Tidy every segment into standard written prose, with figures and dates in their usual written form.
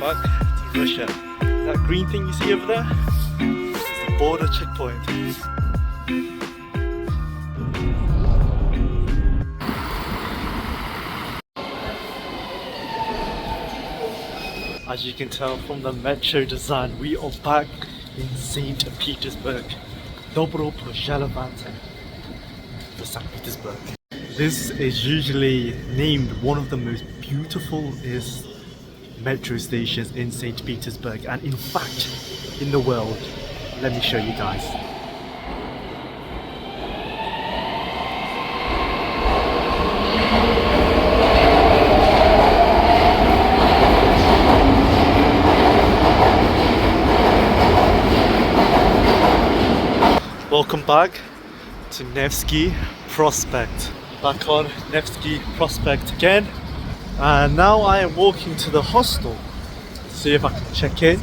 Petersburg to Russia. That green thing you see over there is the border checkpoint. As you can tell from the metro design, we are back in Saint Petersburg. Dobro požalovante to Saint Petersburg. This is usually named one of the most beautiful metro stations in Saint Petersburg, and in fact in the world. Let me show you guys. Welcome back to Nevsky Prospekt. Back on Nevsky Prospekt again, and now I am walking to the hostel to see if I can check in.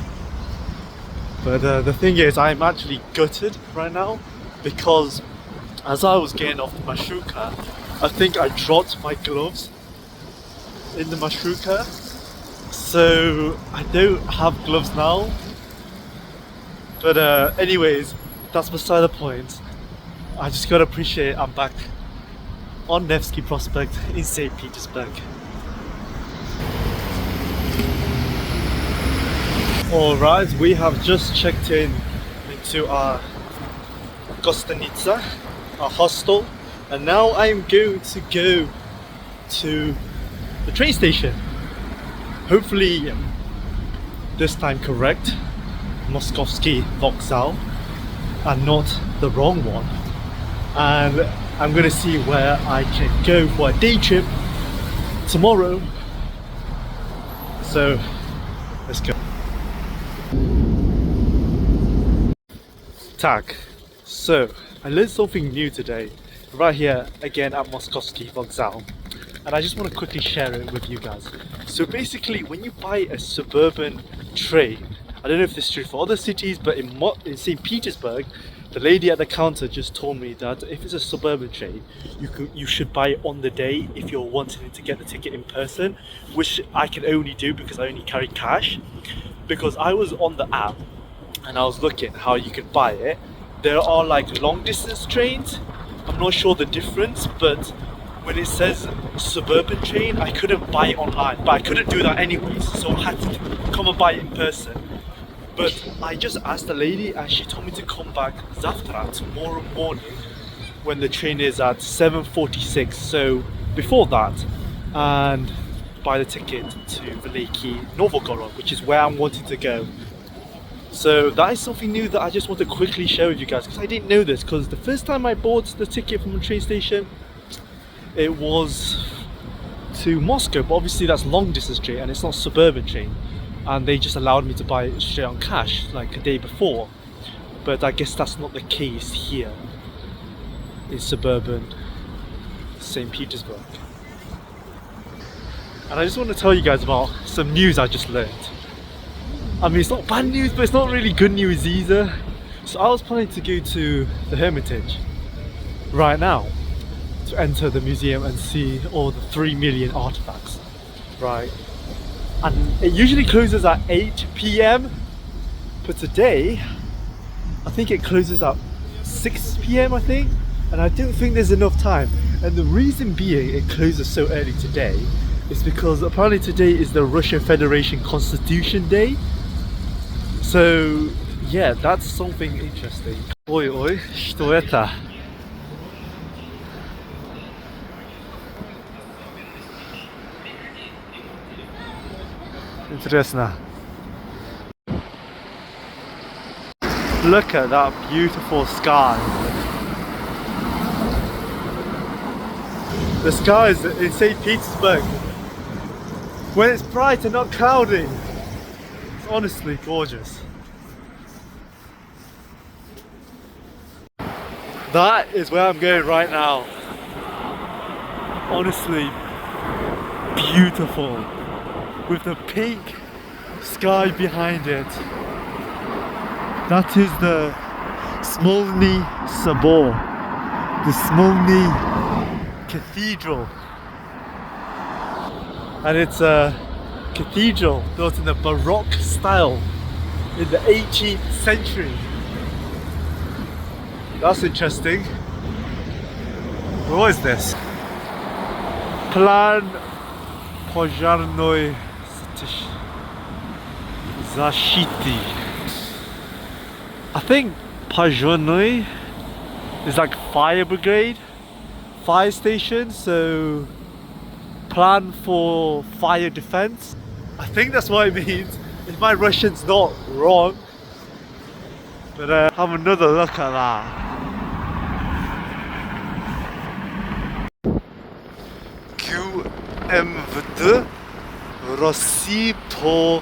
But the thing is, I'm actually gutted right now because as I was getting off the marshrutka, I think I dropped my gloves in the marshrutka, so I don't have gloves now. But anyways, that's beside the point. I just gotta appreciate I'm back on Nevsky Prospekt in St. Petersburg. Alright, we have just checked into our gostanitsa, our hostel, and now I'm going to go to the train station. Hopefully this time correct, Moskovsky Vokzal, and not the wrong one. And I'm gonna see where I can go for a day trip tomorrow. So let's go. Tak. So I learned something new today, right here again at Moskovsky Vokzal, and I just want to quickly share it with you guys. So basically, when you buy a suburban train, I don't know if this is true for other cities, but in St. Petersburg, the lady at the counter just told me that if it's a suburban train, you should buy it on the day if you're wanting to get the ticket in person, which I can only do because I only carry cash. Because I was on the app and I was looking how you could buy it. There are like long distance trains. I'm not sure the difference, but when it says suburban train, I couldn't buy it online, but I couldn't do that anyways, so I had to come and buy it in person. But I just asked the lady and she told me to come back Zavtra, tomorrow morning, when the train is at 7:46, so before that, and buy the ticket to Veliki Novgorod, which is where I'm wanting to go. So that is something new that I just want to quickly share with you guys, because I didn't know this, because the first time I bought the ticket from the train station, it was to Moscow, but obviously that's long distance train and it's not suburban train. And they just allowed me to buy it straight on cash like a day before, but I guess that's not the case here in suburban St. Petersburg. And I just want to tell you guys about some news I just learned. I mean, it's not bad news, but it's not really good news either. So I was planning to go to the Hermitage right now to enter the museum and see all the 3 million artifacts, right? And it usually closes at 8 p.m, but today I think it closes at 6 p.m, I think, and I don't think there's enough time. And the reason being it closes so early today is because apparently today is the Russian Federation Constitution Day. So yeah, that's something interesting. Ой, ой, что это? Интересно. Look at that beautiful sky. The skies in St. Petersburg, when it's bright and not cloudy, it's honestly gorgeous. That is where I'm going right now. Honestly, beautiful. With the pink sky behind it. That is the Smolny Sabor, the Smolny Cathedral, and it's cathedral built in the Baroque style in the 18th century. That's interesting. What is this? Plan Pożarnej Zashiti. I think Pożarnej is like fire brigade, fire station, so plan for fire defense. I think that's what it means, if my Russian's not wrong. But have another look at that. QMVD Rosji po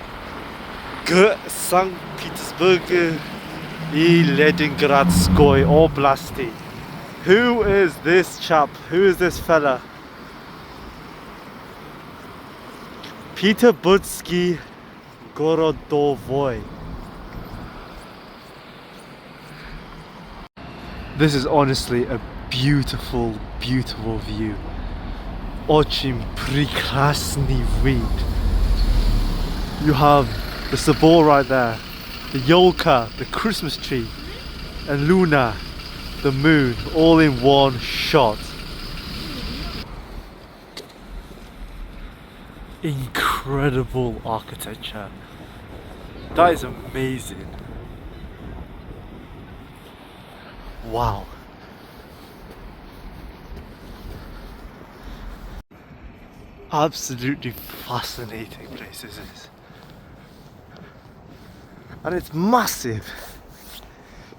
G Saint Petersburg I Leningradzkoi Oblasti. Who is this chap? Who is this fella? Peterbursky Gorodovoy. This is honestly a beautiful, beautiful view. Очень прекрасный вид. You have the Sabor right there, the Yolka, the Christmas tree, and Luna, the moon, all in one shot. Incredible architecture. That is amazing. Wow. Absolutely fascinating place this is. And it's massive.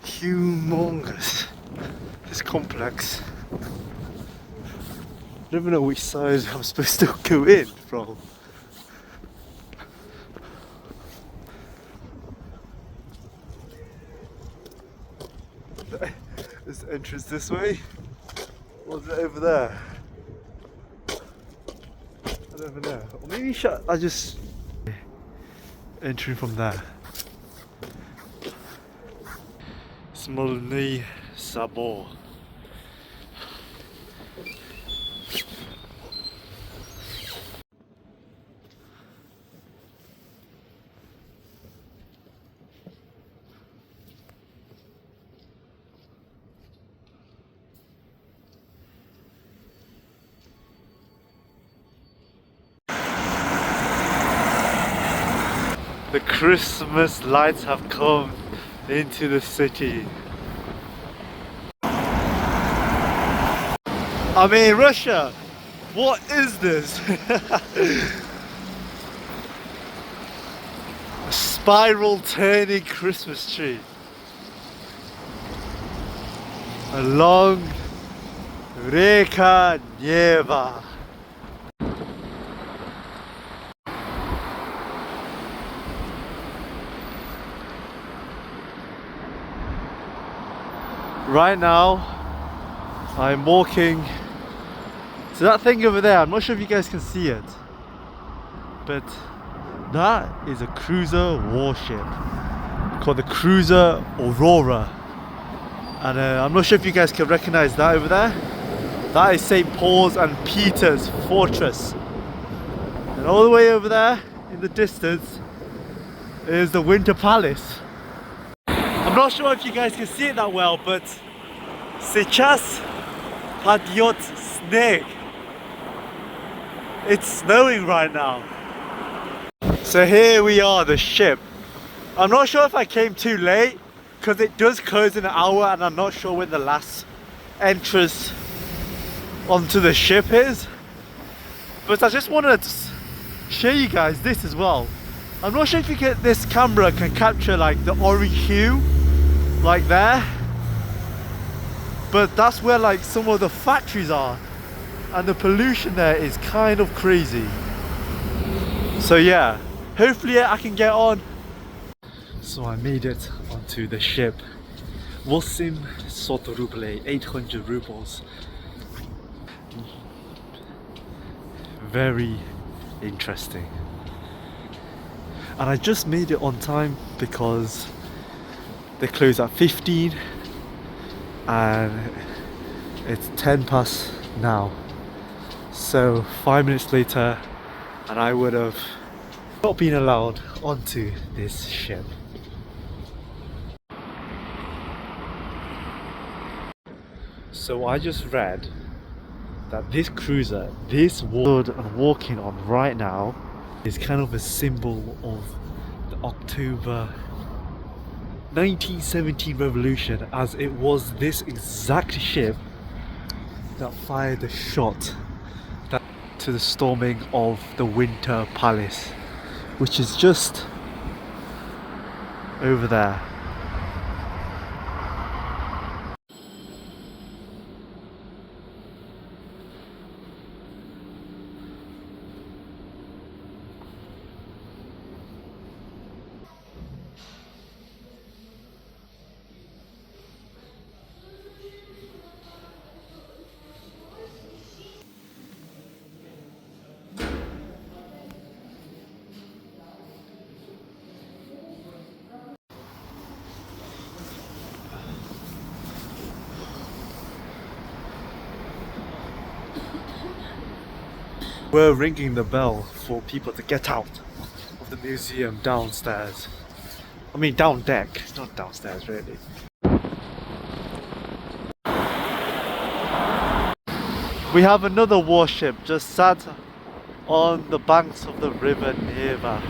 Humongous. This complex. I don't even know which side I'm supposed to go in from. Is the entrance this way? Or is it over there? I don't even know. Or maybe I just entering from there. Smolny Sabor. The Christmas lights have come into the city. I mean, Russia, what is this? A spiral turning Christmas tree. Along Reka Neva. Right now, I'm walking to that thing over there. I'm not sure if you guys can see it, but that is a cruiser warship called the Cruiser Aurora. And I'm not sure if you guys can recognize that over there. That is Saint Paul's and Peter's fortress. And all the way over there in the distance is the Winter Palace. I'm not sure if you guys can see it that well, but сейчас падает снег. It's snowing right now. So here we are, the ship. I'm not sure if I came too late because it does close in an hour and I'm not sure when the last entrance onto the ship is. But I just wanted to show you guys this as well. I'm not sure if this camera can capture like the orange hue like there, but that's where like some of the factories are and the pollution there is kind of crazy. So yeah, hopefully I can get on. So I made it onto the ship. 800 rublei, 800 rubles. Very interesting. And I just made it on time because they close at 15 and it's 10 past now. So 5 minutes later and I would have not being allowed onto this ship. So I just read that this cruiser, this wood I'm walking on right now, is kind of a symbol of the October 1917 revolution, as it was this exact ship that fired the shot to the storming of the Winter Palace, which is just over there. We're ringing the bell for people to get out of the museum downstairs. I mean down deck, not downstairs really. We have another warship just sat on the banks of the river Neva.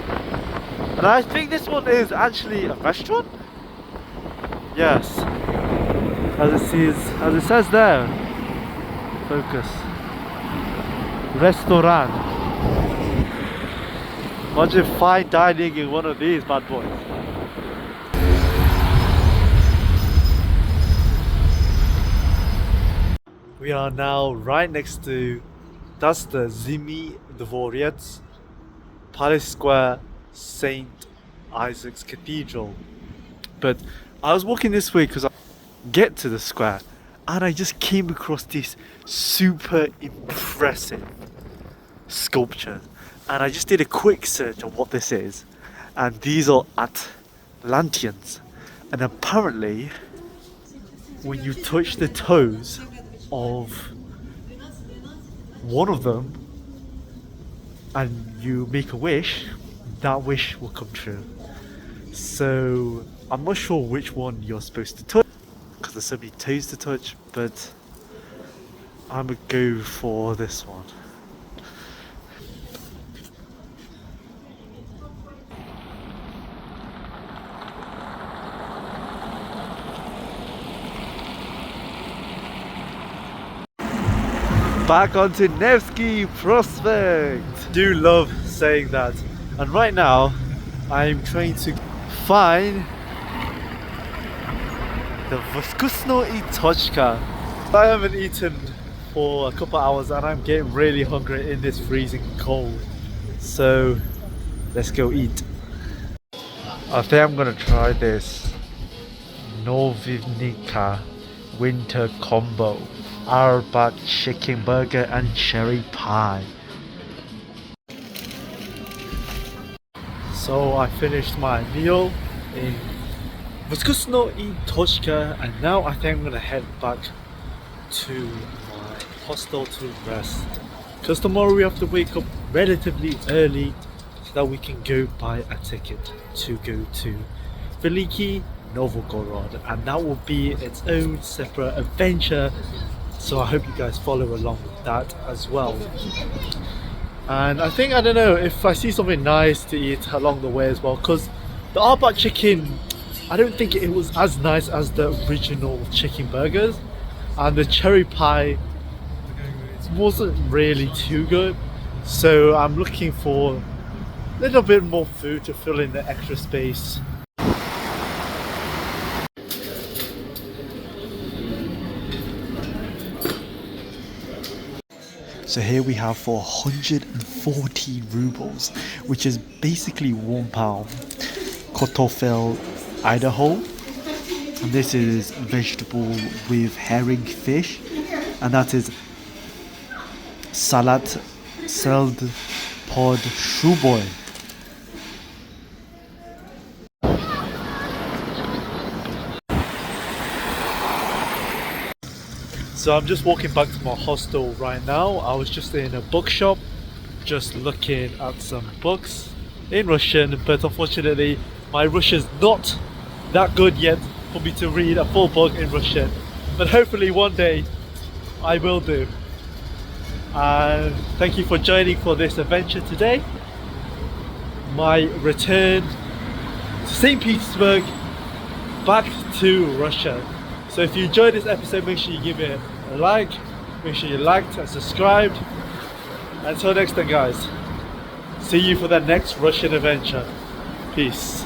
And I think this one is actually a restaurant? Yes. As it says there. Focus. Restaurant. Imagine fine dining in one of these bad boys. We are now right next to, that's the Zimny Dvorets, Palace Square, Saint Isaac's Cathedral. But I was walking this way because I get to the square and I just came across this super impressive sculpture, and I just did a quick search on what this is, and these are Atlanteans, and apparently when you touch the toes of one of them and you make a wish, that wish will come true. So I'm not sure which one you're supposed to touch because there's so many toes to touch, but I'm gonna go for this one. Back onto Nevsky Prospekt. Do love saying that. And right now I'm trying to find the Vkusno I Tochka. I haven't eaten for a couple hours and I'm getting really hungry in this freezing cold. So let's go eat. I think I'm gonna try this Novivnica winter combo. Arbak chicken burger and cherry pie. So I finished my meal in Vkusno I Tochka, and now I think I'm gonna head back to my hostel to rest, because tomorrow we have to wake up relatively early so that we can go buy a ticket to go to Veliki Novgorod, and that will be its own separate adventure. So I hope you guys follow along with that as well. And I think, I don't know, if I see something nice to eat along the way as well, because the Arbak chicken, I don't think it was as nice as the original chicken burgers, and the cherry pie wasn't really too good. So I'm looking for a little bit more food to fill in the extra space. So here we have for 140 rubles, which is basically £1, Kotofel, Idaho. And this is vegetable with herring fish, and that is Salat Seld Pod Shuboy. So I'm just walking back to my hostel right now. I was just in a bookshop, just looking at some books, in Russian, but unfortunately my Russian's not that good yet for me to read a full book in Russian. But hopefully one day I will do. And thank you for joining for this adventure today. My return to Saint Petersburg, back to Russia. So if you enjoyed this episode, make sure you give it a like, make sure you liked and subscribed. Until next time guys, see you for the next Russian adventure. Peace.